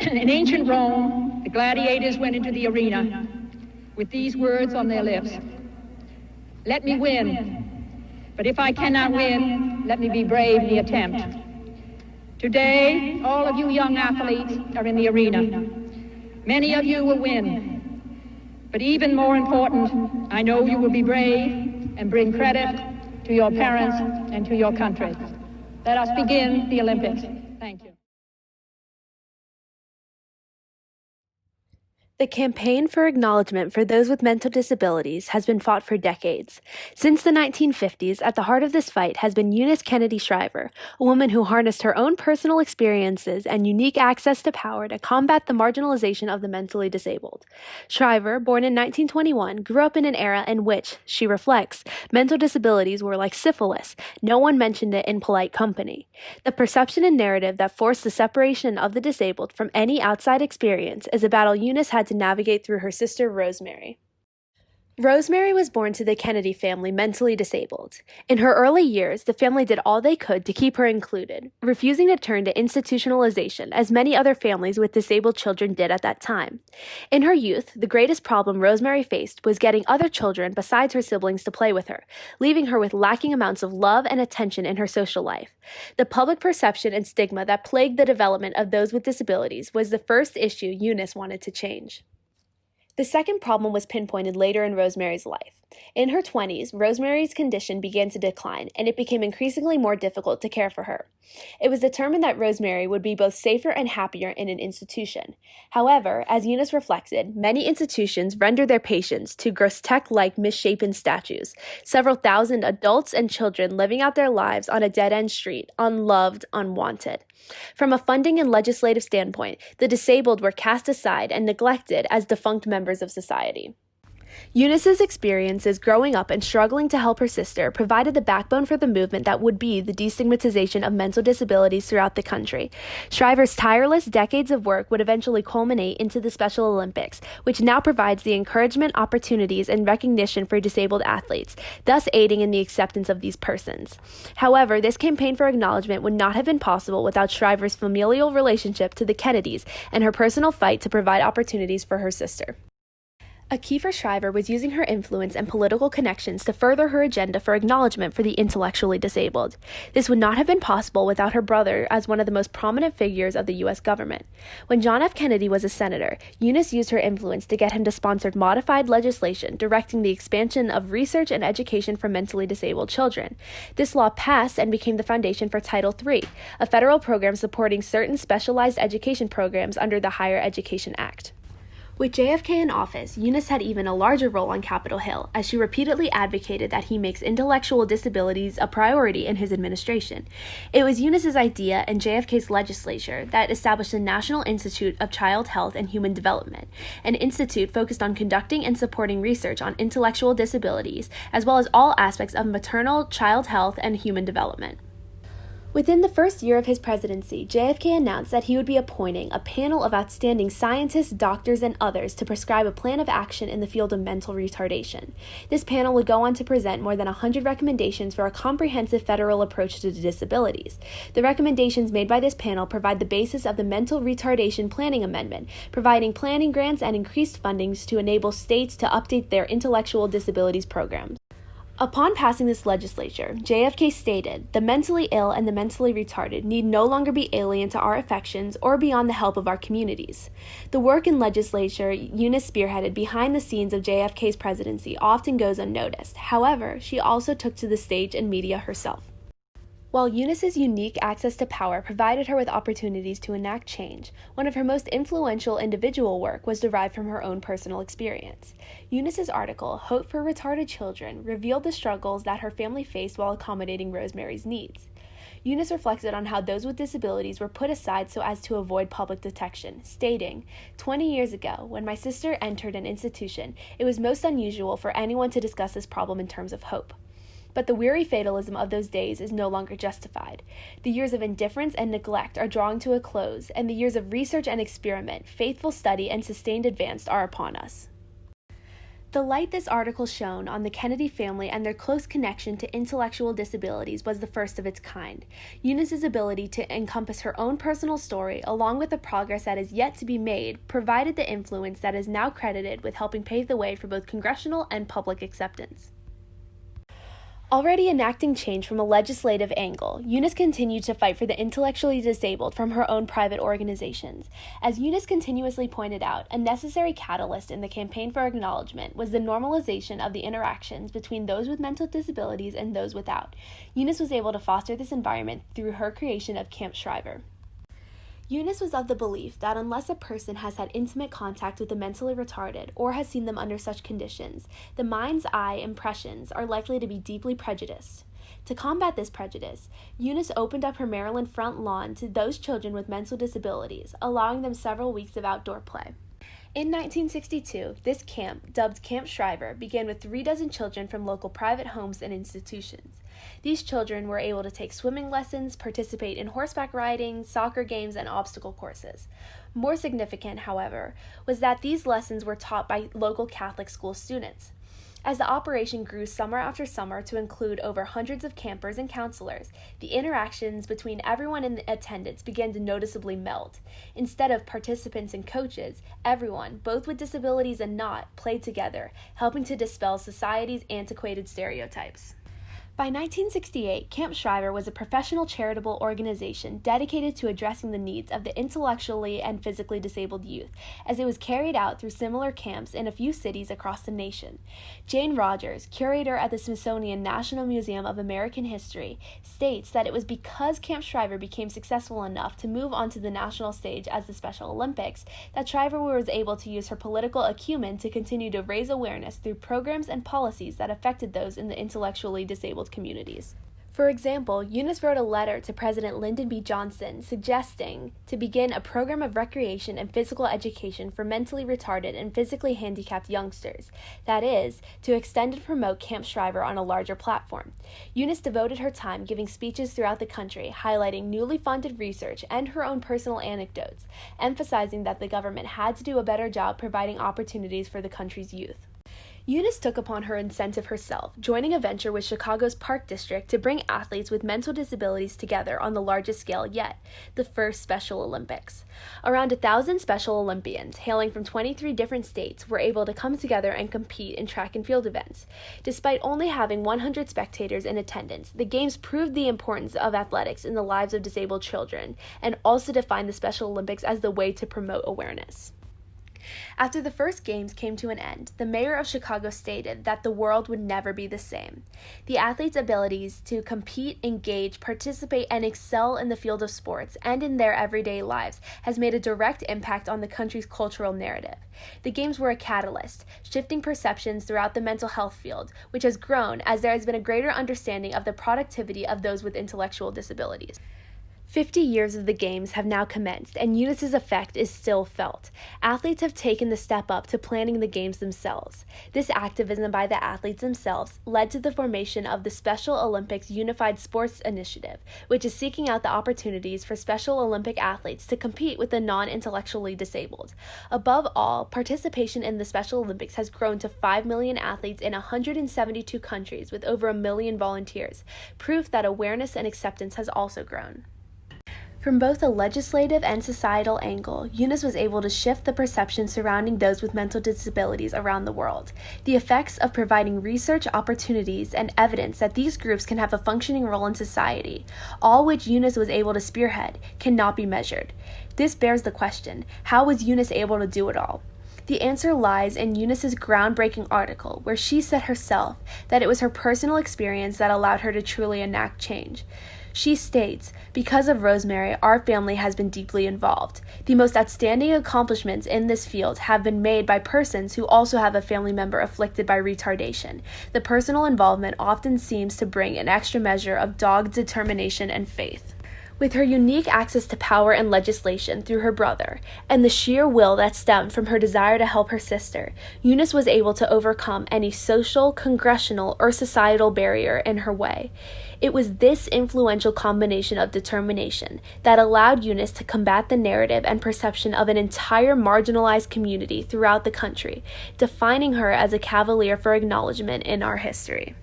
In ancient Rome, the gladiators went into the arena with these words on their lips: "Let me win, but if I cannot win, let me be brave in the attempt." Today, all of you young athletes are in the arena. Many of you will win, but even more important, I know you will be brave and bring credit to your parents and to your country. Let us begin the Olympics. Thank you. The campaign for acknowledgement for those with mental disabilities has been fought for decades. Since the 1950s, at the heart of this fight has been Eunice Kennedy Shriver, a woman who harnessed her own personal experiences and unique access to power to combat the marginalization of the mentally disabled. Shriver, born in 1921, grew up in an era in which, she reflects, mental disabilities were like syphilis. No one mentioned it in polite company. The perception and narrative that forced the separation of the disabled from any outside experience is a battle Eunice had to navigate through her sister Rosemary. Rosemary was born to the Kennedy family mentally disabled. In her early years, the family did all they could to keep her included, refusing to turn to institutionalization as many other families with disabled children did at that time. In her youth, the greatest problem Rosemary faced was getting other children besides her siblings to play with her, leaving her with lacking amounts of love and attention in her social life. The public perception and stigma that plagued the development of those with disabilities was the first issue Eunice wanted to change. The second problem was pinpointed later in Rosemary's life. In her 20s, Rosemary's condition began to decline, and it became increasingly more difficult to care for her. It was determined that Rosemary would be both safer and happier in an institution. However, as Eunice reflected, many institutions render their patients to grotesque-like misshapen statues, several thousand adults and children living out their lives on a dead-end street, unloved, unwanted. From a funding and legislative standpoint, the disabled were cast aside and neglected as defunct members of society. Eunice's experiences growing up and struggling to help her sister provided the backbone for the movement that would be the destigmatization of mental disabilities throughout the country. Shriver's tireless decades of work would eventually culminate into the Special Olympics, which now provides the encouragement, opportunities, and recognition for disabled athletes, thus aiding in the acceptance of these persons. However, this campaign for acknowledgement would not have been possible without Shriver's familial relationship to the Kennedys and her personal fight to provide opportunities for her sister. A key for Shriver was using her influence and political connections to further her agenda for acknowledgement for the intellectually disabled. This would not have been possible without her brother as one of the most prominent figures of the U.S. government. When John F. Kennedy was a senator, Eunice used her influence to get him to sponsor modified legislation directing the expansion of research and education for mentally disabled children. This law passed and became the foundation for Title III, a federal program supporting certain specialized education programs under the Higher Education Act. With JFK in office, Eunice had even a larger role on Capitol Hill, as she repeatedly advocated that he makes intellectual disabilities a priority in his administration. It was Eunice's idea and JFK's legislature that established the National Institute of Child Health and Human Development, an institute focused on conducting and supporting research on intellectual disabilities, as well as all aspects of maternal, child health, and human development. Within the first year of his presidency, JFK announced that he would be appointing a panel of outstanding scientists, doctors, and others to prescribe a plan of action in the field of mental retardation. This panel would go on to present more than 100 recommendations for a comprehensive federal approach to disabilities. The recommendations made by this panel provide the basis of the Mental Retardation Planning Amendment, providing planning grants and increased fundings to enable states to update their intellectual disabilities programs. Upon passing this legislature, JFK stated, "The mentally ill and the mentally retarded need no longer be alien to our affections or beyond the help of our communities." The work in legislature Eunice spearheaded behind the scenes of JFK's presidency often goes unnoticed. However, she also took to the stage and media herself. While Eunice's unique access to power provided her with opportunities to enact change, one of her most influential individual work was derived from her own personal experience. Eunice's article, Hope for Retarded Children, revealed the struggles that her family faced while accommodating Rosemary's needs. Eunice reflected on how those with disabilities were put aside so as to avoid public detection, stating, "20 years ago, when my sister entered an institution, it was most unusual for anyone to discuss this problem in terms of hope. But the weary fatalism of those days is no longer justified. The years of indifference and neglect are drawing to a close, and the years of research and experiment, faithful study, and sustained advance are upon us." The light this article shone on the Kennedy family and their close connection to intellectual disabilities was the first of its kind. Eunice's ability to encompass her own personal story, along with the progress that is yet to be made, provided the influence that is now credited with helping pave the way for both congressional and public acceptance. Already enacting change from a legislative angle, Eunice continued to fight for the intellectually disabled from her own private organizations. As Eunice continuously pointed out, a necessary catalyst in the campaign for acknowledgement was the normalization of the interactions between those with mental disabilities and those without. Eunice was able to foster this environment through her creation of Camp Shriver. Eunice was of the belief that unless a person has had intimate contact with the mentally retarded or has seen them under such conditions, the mind's eye impressions are likely to be deeply prejudiced. To combat this prejudice, Eunice opened up her Maryland front lawn to those children with mental disabilities, allowing them several weeks of outdoor play. In 1962, this camp, dubbed Camp Shriver, began with 36 children from local private homes and institutions. These children were able to take swimming lessons, participate in horseback riding, soccer games, and obstacle courses. More significant, however, was that these lessons were taught by local Catholic school students. As the operation grew summer after summer to include over hundreds of campers and counselors, the interactions between everyone in attendance began to noticeably melt. Instead of participants and coaches, everyone, both with disabilities and not, played together, helping to dispel society's antiquated stereotypes. By 1968, Camp Shriver was a professional charitable organization dedicated to addressing the needs of the intellectually and physically disabled youth, as it was carried out through similar camps in a few cities across the nation. Jane Rogers, curator at the Smithsonian National Museum of American History, states that it was because Camp Shriver became successful enough to move onto the national stage as the Special Olympics that Shriver was able to use her political acumen to continue to raise awareness through programs and policies that affected those in the intellectually disabled communities. For example, Eunice wrote a letter to President Lyndon B. Johnson suggesting to begin a program of recreation and physical education for mentally retarded and physically handicapped youngsters. That is, to extend and promote Camp Shriver on a larger platform. Eunice devoted her time giving speeches throughout the country, highlighting newly funded research and her own personal anecdotes, emphasizing that the government had to do a better job providing opportunities for the country's youth. Eunice took upon her incentive herself, joining a venture with Chicago's Park District to bring athletes with mental disabilities together on the largest scale yet, the first Special Olympics. Around 1,000 Special Olympians, hailing from 23 different states, were able to come together and compete in track and field events. Despite only having 100 spectators in attendance, the Games proved the importance of athletics in the lives of disabled children, and also defined the Special Olympics as the way to promote awareness. After the first games came to an end, the mayor of Chicago stated that the world would never be the same. The athletes' abilities to compete, engage, participate, and excel in the field of sports and in their everyday lives has made a direct impact on the country's cultural narrative. The games were a catalyst, shifting perceptions throughout the mental health field, which has grown as there has been a greater understanding of the productivity of those with intellectual disabilities. 50 years of the Games have now commenced, and Eunice's effect is still felt. Athletes have taken the step up to planning the Games themselves. This activism by the athletes themselves led to the formation of the Special Olympics Unified Sports Initiative, which is seeking out the opportunities for Special Olympic athletes to compete with the non-intellectually disabled. Above all, participation in the Special Olympics has grown to 5 million athletes in 172 countries with over 1 million volunteers, proof that awareness and acceptance has also grown. From both a legislative and societal angle, Eunice was able to shift the perception surrounding those with mental disabilities around the world. The effects of providing research opportunities and evidence that these groups can have a functioning role in society, all which Eunice was able to spearhead, cannot be measured. This bears the question, how was Eunice able to do it all? The answer lies in Eunice's groundbreaking article, where she said herself that it was her personal experience that allowed her to truly enact change. She states, "Because of Rosemary, our family has been deeply involved. The most outstanding accomplishments in this field have been made by persons who also have a family member afflicted by retardation. The personal involvement often seems to bring an extra measure of dogged determination and faith." With her unique access to power and legislation through her brother, and the sheer will that stemmed from her desire to help her sister, Eunice was able to overcome any social, congressional, or societal barrier in her way. It was this influential combination of determination that allowed Eunice to combat the narrative and perception of an entire marginalized community throughout the country, defining her as a cavalier for acknowledgement in our history.